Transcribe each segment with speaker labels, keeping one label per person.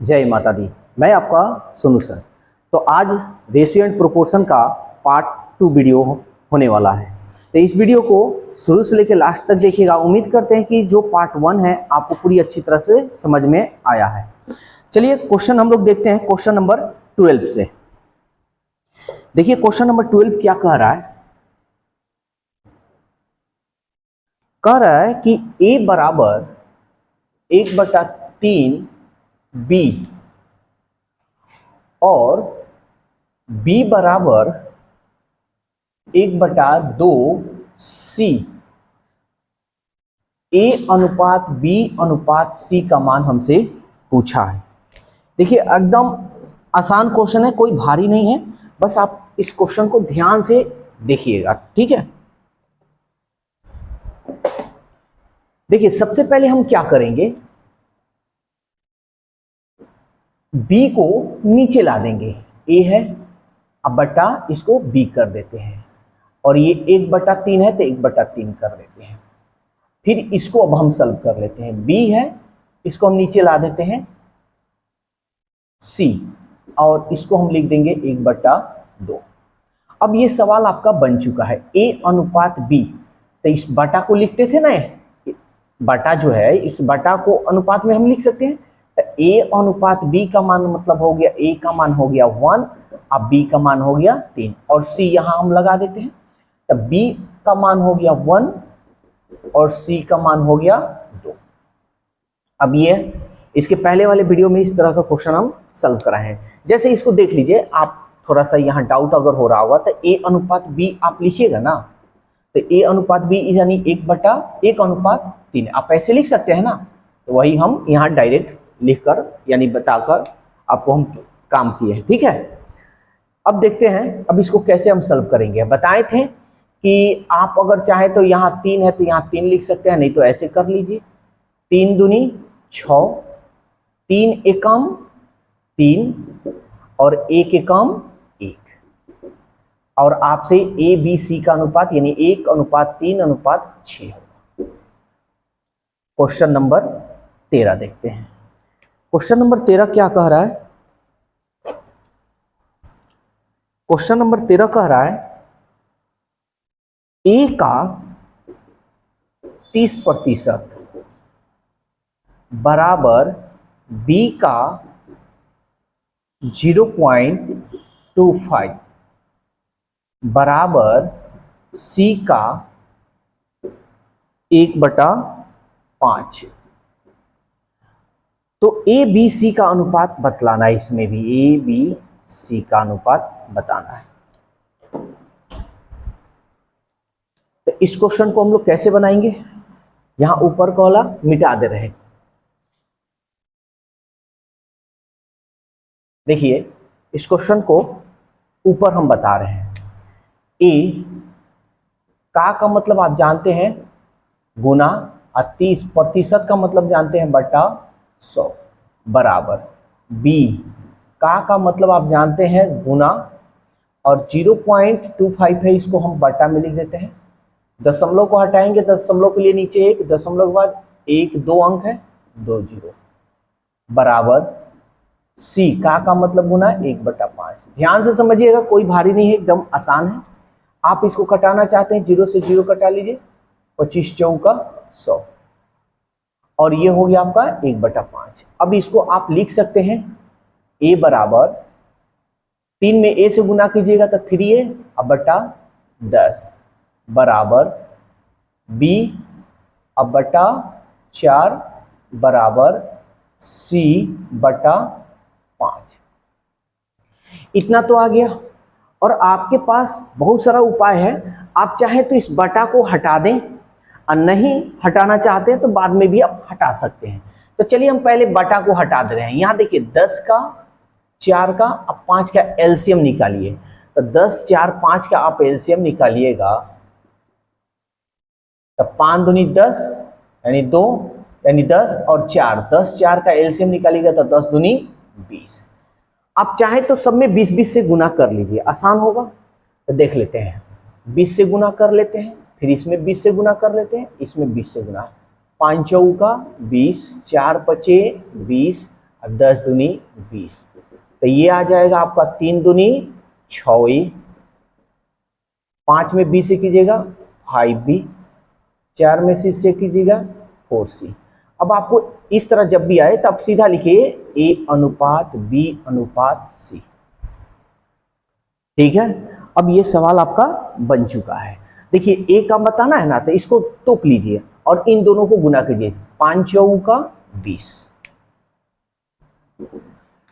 Speaker 1: जय माता दी। मैं आपका सोनू सर। तो आज रेशियो एंड प्रोपोर्शन का पार्ट 2 वीडियो होने वाला है। तो इस वीडियो को शुरू से लेकर लास्ट तक देखिएगा। उम्मीद करते हैं कि जो पार्ट 1 है आपको पूरी अच्छी तरह से समझ में आया है। चलिए क्वेश्चन हम लोग देखते हैं क्वेश्चन नंबर 12 से। देखिए क्वेश्चन नंबर 12 क्या कह रहा है। कह रहा है कि a बराबर 1/3 b और b बराबर 1/2 c, a अनुपात b अनुपात c का मान हमसे पूछा है। देखिए एकदम आसान क्वेश्चन है, कोई भारी नहीं है। बस आप इस क्वेश्चन को ध्यान से देखिएगा, ठीक है। देखिए सबसे पहले हम क्या करेंगे, b को नीचे ला देंगे। a है, अब बटा इसको b कर देते हैं, और ये 1/3 है तो 1/3 कर देते हैं। फिर इसको अब हम सॉल्व कर लेते हैं। b है, इसको हम नीचे ला देते हैं c, और इसको हम लिख देंगे 1/2। अब ये सवाल आपका बन चुका है a अनुपात b। तो इस बटा को लिखते थे ना, बटा जो है इस बटा को अनुपात में हम लिख सकते हैं। तो a अनुपात b का मान मतलब हो गया, a का मान हो गया 1, अब b का मान हो गया 3, और c यहां हम लगा देते हैं। तो b का मान हो गया 1 और c का मान हो गया 2। अब ये इसके पहले वाले वीडियो में इस तरह का क्वेश्चन हम सॉल्व कराए हैं। जैसे इसको देख लीजिए, आप थोड़ा सा यहाँ डाउट अगर हो रहा होगा तो a अनुपात b आप लिखिएगा ना। तो a अनुपात b यानी 1/1/3 आप ऐसे लिख सकते हैं ना। तो वही हम यहाँ डायरेक्ट लिखकर यानी बताकर आपको हम काम किए हैं, ठीक है। अब देखते हैं अब इसको कैसे हम सॉल्व करेंगे। बताए थे कि आप अगर चाहे तो यहाँ 3 है तो यहाँ 3 लिख सकते हैं, नहीं तो ऐसे कर लीजिए। 3 दूनी 6, 3 एकम 3 और 1 एकम 1, और आपसे ए बी सी का अनुपात यानी 1:3:6 होगा। क्वेश्चन नंबर 13 देखते हैं। क्वेश्चन नंबर 13 क्या कह रहा है। क्वेश्चन नंबर 13 कह रहा है ए का 30% बराबर बी का 0.25 बराबर सी का 1/5। तो ए बी सी का अनुपात बतलाना है। इसमें भी ए बी सी का अनुपात बताना है। तो इस क्वेश्चन को हम लोग कैसे बनाएंगे, यहां ऊपर का वाला मिटा दे रहे हैं। देखिए इस क्वेश्चन को ऊपर हम बता रहे हैं। ए का मतलब आप जानते हैं गुना, और 30% का मतलब जानते हैं बटा 100 बराबर बी का मतलब आप जानते हैं गुना, और 0.25 है, इसको हम बटा में लिख देते हैं। दशमलव को हटाएंगे, दशमलव के लिए नीचे 1, दशमलव के बाद 1 2 अंक है 2 0 बराबर सी का मतलब गुना 1/5। ध्यान से समझिएगा, कोई भारी नहीं है, एकदम आसान है। आप इसको कटाना चाहते हैं, 0 से 0 कटा लीजिए, 25 चौका 100, और ये हो गया आपका 1/5। अब इसको आप लिख सकते हैं a बराबर 3 में a से गुना कीजिएगा तो 3a अब बटा 10 बराबर b अब बटा 4 बराबर c बटा 5। इतना तो आ गया, और आपके पास बहुत सारा उपाय है। आप चाहे तो इस बटा को हटा दें, और नहीं हटाना चाहते हैं तो बाद में भी आप हटा सकते हैं। तो चलिए हम पहले बटा को हटा दे रहे हैं। यहाँ देखिए 10 का 4 का अब 5 का एलसीएम निकालिए। तो 10 4 5 का आप एलसीएम निकालिएगा तो 5 दूनी 10 यानी 2 यानी 10 और 4, 10 4 का एलसीएम निकालिएगा तो 10 दूनी 20। आप चाहे तो सब में 20-20 से गुना कर लीजिए, आसान होगा। तो देख लेते हैं, 20 से गुना कर लेते हैं, फिर इसमें 20 से गुना कर लेते हैं, इसमें 20 से गुना। 5 चौका 20, 4 पचे 20, अब 10 दूनी 20, तो ये आ जाएगा आपका 3 दूनी 6, 5 में बी से कीजिएगा 5b, 4 में सी से कीजिएगा 4c। अब आपको इस तरह जब भी आए तब सीधा लिखिए a अनुपात b अनुपात c। ठीक है, अब ये सवाल आपका बन चुका है। देखिए a का बताना है ना, तो इसको तोप लीजिए और इन दोनों को गुना कीजिए, 5 चौका 20।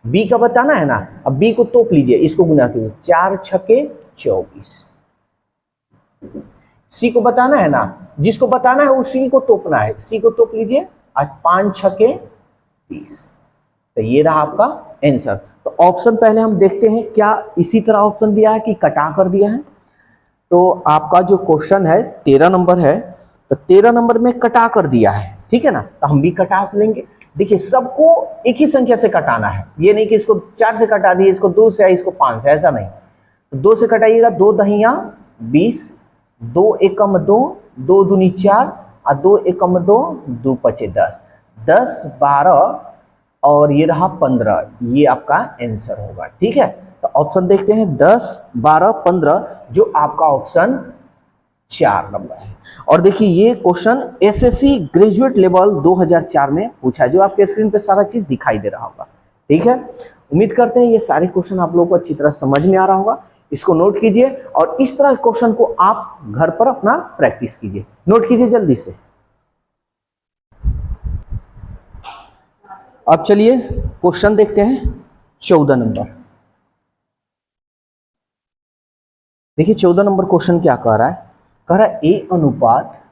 Speaker 1: b का बताना है ना, अब b को तोप लीजिए, इसको गुना कीजिए, 4 छके 24। c को बताना है ना, जिसको बताना है उसी को तोपना है, c को तोप लीजिए, आज 5 छके 30। तो ये रहा आपका आंसर। तो ऑप्शन पहले हम देखते हैं क्या इसी तरह ऑप्शन दिया है कि कटा कर दिया है। तो आपका जो क्वेश्चन है 13 नंबर है, तो 13 नंबर में कटा कर दिया है, ठीक है ना, तो हम भी कटा लेंगे। देखिए सबको एक ही संख्या से कटाना है, ये नहीं कि इसको 4 से कटा दिए, इसको 2 से, इसको 5 से, ऐसा नहीं। तो 2 से कटाइएगा, 2 दहिया 20, 2 एकम 2, 2 दूनी 4 और 2 एकम 2, 2 पचे 10, 10 12 और ये रहा 15, ये आपका आंसर होगा। ठीक है, तो ऑप्शन देखते हैं 10 12 15, जो आपका ऑप्शन 4 नंबर है। और देखिए ये क्वेश्चन एसएससी ग्रेजुएट लेवल 2004 में पूछा है, जो आपके स्क्रीन पे सारा चीज दिखाई दे रहा होगा। ठीक है, उम्मीद करते हैं ये सारे क्वेश्चन आप लोगों को अच्छी तरह समझ में आ रहा होगा। इसको नोट कीजिए और इस तरह क्वेश्चन को आप घर पर अपना प्रैक्टिस कीजिए, नोट कीजिए जल्दी से। अब चलिए क्वेश्चन देखते हैं 14 नंबर। देखिए 14 नंबर क्वेश्चन क्या कह रहा है, कह रहा है a अनुपात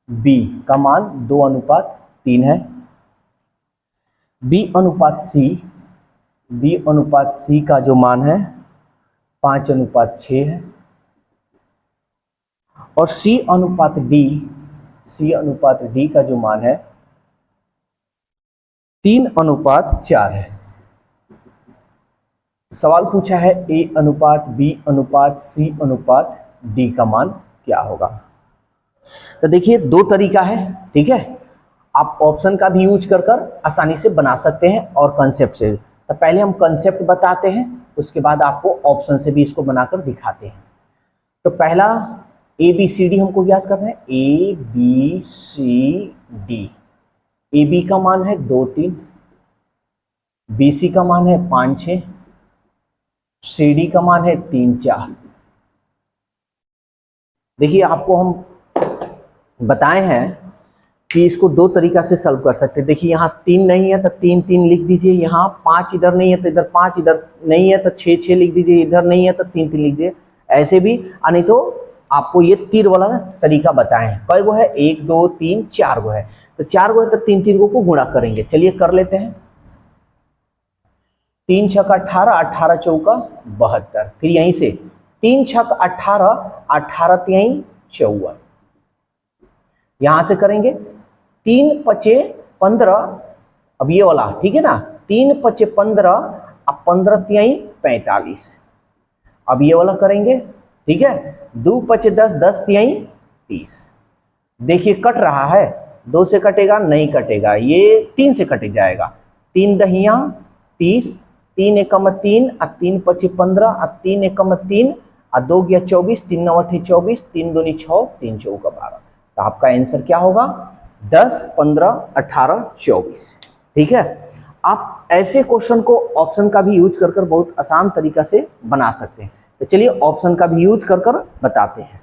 Speaker 1: b का मान 2 अनुपात 3 है, b अनुपात c का जो मान है 5 अनुपात 6 है, और c अनुपात d का जो मान है 3 अनुपात 4 है। सवाल पूछा है a अनुपात b अनुपात c अनुपात d का मान क्या होगा। तो देखिए दो तरीका है, ठीक है, आप ऑप्शन का भी यूज कर आसानी से बना सकते हैं और कंसेप्ट से। तो पहले हम कंसेप्ट बताते हैं, उसके बाद आपको ऑप्शन से भी इसको बनाकर दिखाते हैं। तो पहला ए बी सी डी हमको याद करना है, A B C D. A B का मान है 2 3, बी सी का मान है 5 6, सी डी का मान है 3 4। देखिए आपको हम बताए हैं कि इसको दो तरीका से सॉल्व कर सकते हैं। देखिए यहाँ 3 नहीं है तो 3 3 लिख दीजिए, यहाँ 5 इधर नहीं है तो इधर 5, इधर नहीं है तो 6 6 लिख दीजिए, इधर नहीं है तो 3 3 लिख दीजिए, ऐसे भी। नहीं तो आपको ये तीर वाला तरीका बताए हैं। कई गो है, 1 2 3 4 गो है, तो 4 गो है तो 3 3 को गुणा करेंगे। चलिए कर लेते हैं, 3 छक 18, 18 चौका 72, फिर यहीं से 3 छक 18, 18 3 54, यहां से करेंगे 3 पचे 15, अब ये वाला ठीक है ना, 3 पचे 15 अब 15 3 45, अब ये वाला करेंगे, ठीक है, 2 पचे 10, 10 3 30। देखिए कट रहा है, 2 से कटेगा नहीं कटेगा, ये 3 से कट जाएगा, 3 दहिया 30, 3 एकम 3 और 3 पचे 15 और 3 एकम 3 और 2 गया 24, 3 9 8 24, 3 दूनी 6, 3 चौका 12। तो आपका आंसर क्या होगा, 10 15 18 24। ठीक है, आप ऐसे क्वेश्चन को ऑप्शन का भी यूज कर बहुत आसान तरीका से बना सकते हैं। तो चलिए ऑप्शन का भी यूज कर बताते हैं।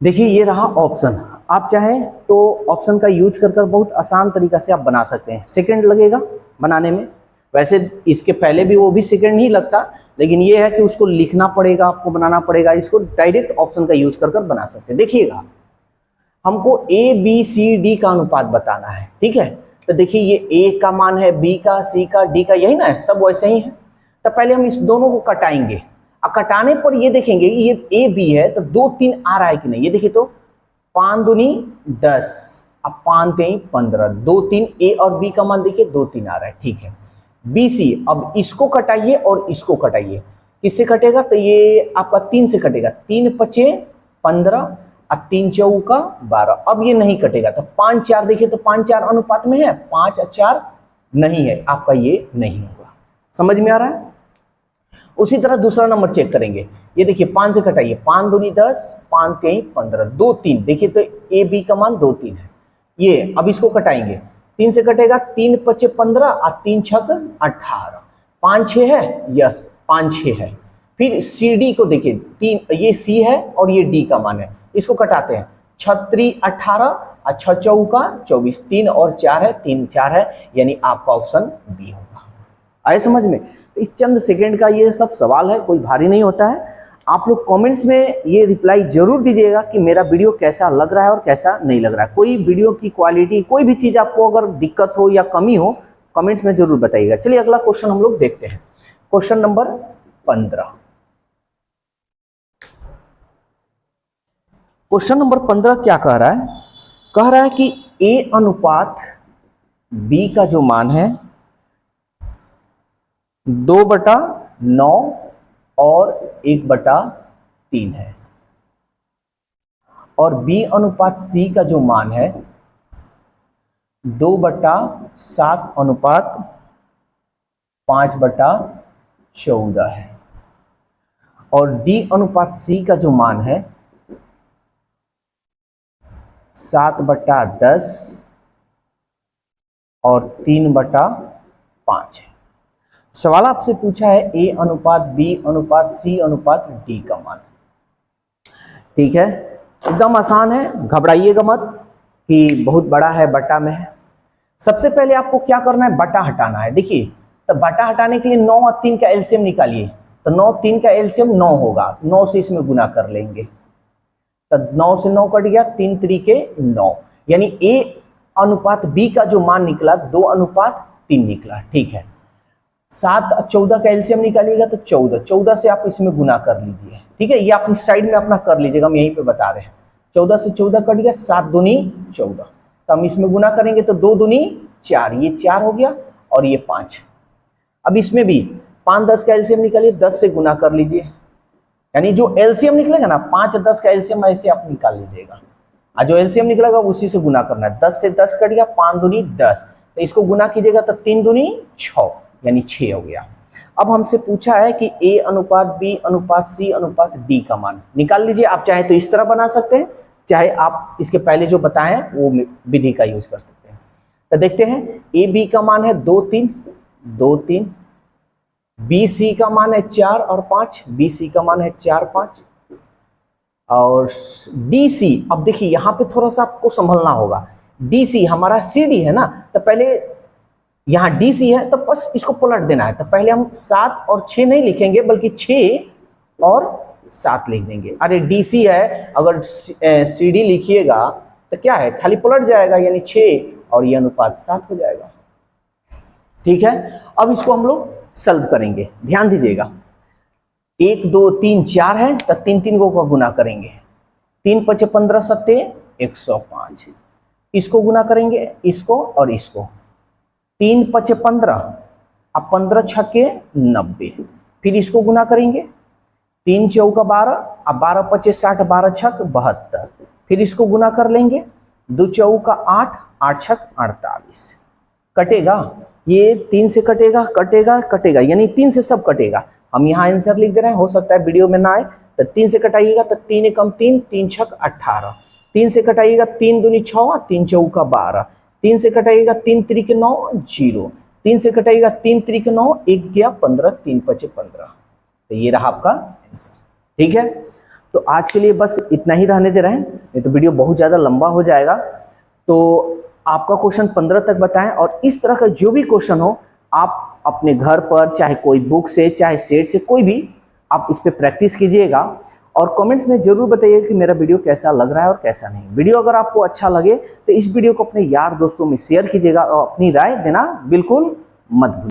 Speaker 1: देखिए ये रहा ऑप्शन, आप चाहें तो ऑप्शन का यूज कर बहुत आसान तरीका से आप बना सकते हैं। सेकंड लगेगा बनाने में, वैसे इसके पहले भी वो भी सेकंड ही लगता, लेकिन ये है कि उसको लिखना पड़ेगा, आपको बनाना पड़ेगा। इसको डायरेक्ट ऑप्शन का यूज कर बना सकते हैं। देखिएगा हमको ए बी सी डी का अनुपात बताना है, ठीक है। तो देखिए ये ए का मान है, बी का, सी का, डी का, यही ना है, सब वैसे ही है। तो पहले हम इस दोनों को कटाएंगे, और कटाने पर ये देखेंगे कि ये ए बी है तो 2 3 आ रहा है कि नहीं। ये देखिए तो 5 दूनी 10, अब 5 3 15, 2 3 ए और बी का मान देखिए 2 3 आ रहा है, ठीक है। बी सी, अब इसको कटाइए और इसको कटाइए, किससे कटेगा, तो ये आपका 3 से कटेगा, 3 पचे 15 और 3 चौका 12। अब ये नहीं कटेगा, तो 5 4 देखिए तो 5 4 अनुपात में है, 5 और 4 नहीं है, आपका ये नहीं होगा। समझ में आ रहा है? उसी तरह दूसरा नंबर चेक करेंगे। ये देखिए 5 से कटाइए, 5 दूनी 10, 5 3 15, 2 3 देखिए तो ए बी का मान 2 3 है। ये अब इसको कटाएंगे, 3 से कटेगा, 3 5 15 और 3 6 18, 5 6 है, यस 5 6 है। फिर सी डी को देखिए, 3 ये सी है और ये डी का मान है, इसको कटाते हैं, 6 18 और 6 चौका 24, 3 और 4 है, 3 4 है, यानी आपका ऑप्शन बी होगा। आए समझ में? तो इस चंद सेकंड का ये सब सवाल है, कोई भारी नहीं होता है। आप लोग कमेंट्स में ये रिप्लाई जरूर दीजिएगा कि मेरा वीडियो कैसा लग रहा है और कैसा नहीं लग रहा है। कोई वीडियो की क्वालिटी, कोई भी चीज़ आपको अगर दिक्कत हो या कमी हो, कमेंट्स में जरूर बताइएगा। चलिए अगला क्वेश्चन हम लोग देखते हैं, क्वेश्चन नंबर 15। क्वेश्चन नंबर 15 क्या कह रहा है? कह रहा है कि ए अनुपात बी का जो मान है 2/9 और 1/3 है, और बी अनुपात सी का जो मान है 2/7 अनुपात 5/14 है, और डी अनुपात सी का जो मान है 7/10 और 3/5 है। सवाल आपसे पूछा है ए अनुपात बी अनुपात सी अनुपात डी का मान। ठीक है, एकदम आसान है, घबराइएगा मत कि बहुत बड़ा है, बटा में है। सबसे पहले आपको क्या करना है, बटा हटाना है। देखिए तो बटा हटाने के लिए 9 और 3 का एलसीएम निकालिए, तो 9 3 का एलसीएम 9 होगा, 9 से इसमें गुना कर लेंगे, तो 9 से 9 कट गया, 3 3 9, यानी ए अनुपात बी का जो मान निकला 2/3 निकला। ठीक है, 7 और 14 का एलसीएम निकालिएगा तो 14, 14 से आप इसमें गुना कर लीजिए। ठीक है, ये अपनी साइड में अपना कर लीजिएगा, हम यहीं पे बता रहे हैं। 14 से 14 कट गया, 7 दूनी 14, तो हम इसमें गुना करेंगे तो 2 दूनी 4, ये 4 हो गया, और ये 5। अब इसमें भी 5 10 का एलसीएम निकालिए, 10 से गुना कर लीजिए, यानी जो एलसीएम निकलेगा ना 5 10 का एलसीएम ऐसे आप निकाल लीजिएगा, और जो एलसीएम निकलेगा उसी से गुना करना है। 10 से 10 कट गया, 5 दूनी 10, तो इसको गुना कीजिएगा तो 3 दूनी 6, यानी 6 हो गया। अब हमसे पूछा है कि ए अनुपात बी अनुपात सी अनुपात डी का मान निकाल लीजिए। आप चाहे तो इस तरह बना सकते हैं, चाहे आप इसके पहले जो बताएं वो विधि का यूज कर सकते हैं। तो देखते हैं, ए बी का मान है 2 3 2 3, बी सी का मान है 4 और 5, बी सी का मान है 4 5, और डी सी, अब देखिए यहाँ पे थोड़ा सा आपको संभलना होगा, डी सी हमारा सी डी है ना, तो पहले यहाँ डी सी है तो बस इसको पलट देना है। तो पहले हम 7 और 6 नहीं लिखेंगे, बल्कि 6 और 7 लिख देंगे। अरे डी सी है, अगर सी डी लिखिएगा तो क्या है, खाली पलट जाएगा, यानी 6 और ये अनुपात 7 हो जाएगा। ठीक है, अब इसको हम लोग सॉल्व करेंगे, ध्यान दीजिएगा। 1 2 3 4 है तो 3 3 को गुना करेंगे, 3 5 15 7 105, इसको गुना करेंगे, इसको और इसको, 3 5 15 अब 15 6 90, फिर इसको गुना करेंगे, 3 चौका 12 अब 12 5 60, 12 6 72, फिर इसको गुना कर लेंगे, 2 चौका 8 8 6 48, कटेगा, ये 3 से कटेगा कटेगा कटेगा, यानी 3 से सब कटेगा। हम यहाँ आंसर लिख दे रहे हैं, हो सकता है वीडियो में ना आए, तो 3 से कटाइएगा तो 3 एकम 3, 3 6 18, 3 से कटाइएगा 3 दूनी 6, 3 चौका 12, 3 से कटाइएगा 3 3 9 0, 3 से कटाइएगा 3 3 9 1 गया 15, 3 5 15, तो ये रहा आपका आंसर। ठीक है, तो आज के लिए बस इतना ही रहने दे रहे हैं, नहीं तो वीडियो बहुत ज़्यादा लंबा हो जाएगा। तो आपका क्वेश्चन 15 तक बताएं, और इस तरह का जो भी क्वेश्चन हो आप अपने घर पर, चाहे कोई बुक से चाहे सेट से, कोई भी, आप इस पे प्रैक्टिस कीजिएगा, और कमेंट्स में जरूर बताइए कि मेरा वीडियो कैसा लग रहा है और कैसा नहीं। वीडियो अगर आपको अच्छा लगे तो इस वीडियो को अपने यार दोस्तों में शेयर कीजिएगा, और अपनी राय देना बिल्कुल मत भूलिए।